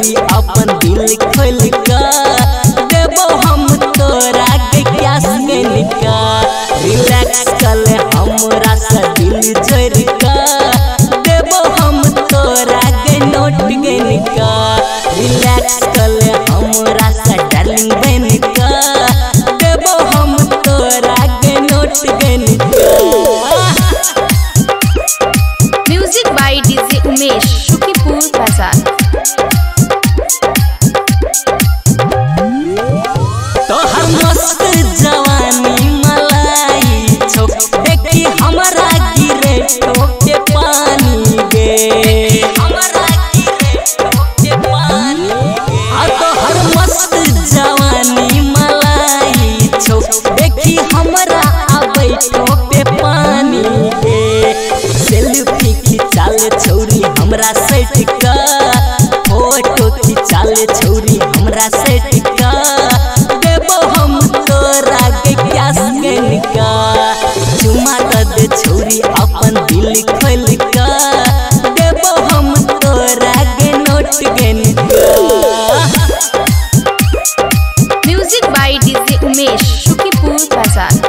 छौरी अपन दिल खोल का देबो हम तोरा के कैश के निका रिलैक्स कर हमरा से दिल जोड़ का देबो हम तोरा के नोट के निका रिलैक्स कर हमरा से डार्लिंग बन का देबो हम तोरा के नोट के निका। Music by DJ Umesh Shukipur Bazar. तोहर मस्त जवानी मलाई छो देखी हमरा गिरे ठोके पानी गे हमरा गिरे ठोके पानी आ तोहर मस्त जवानी मलाई छो देखी हमरा आबै ठोके पानी गे सेल्फी खिचाल छौरी हमरा सेट का फोटो खिचाल छौरी हमरा सेट का देबो हम तोरा के कैश के निका चुमा दे छौरी अपन दिल खोल का देबो हम तोरा के नोट के निका। Music by DJ Umesh Shukipur Bazar.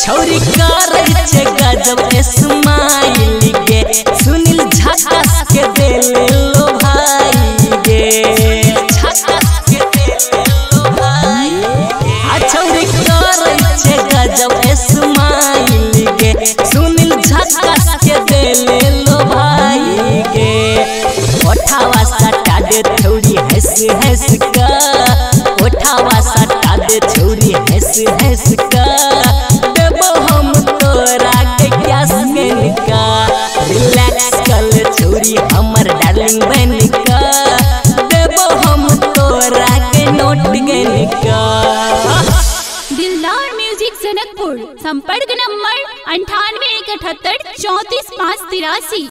छौरी करे छे गजब स्माइल गे सुनील झकास के देले लो भाई गे झकास के देले लो भाई आ छौरी करे छे गजब स्माइल गे सुनील झकास के देले लो भाई गे ओठावा सटा दे छौरी हंस हंस का ओठावा सटा दे छौरी हंस हंस का देबो हम तोरा के कैश के निका रिलैक्स कर छौरी हमर डार्लिंग बन का देबो हम तोरा के नोट के निका। दिलदार म्यूजिक जनकपुर। संपर्क नंबर 98 178 34 5 83।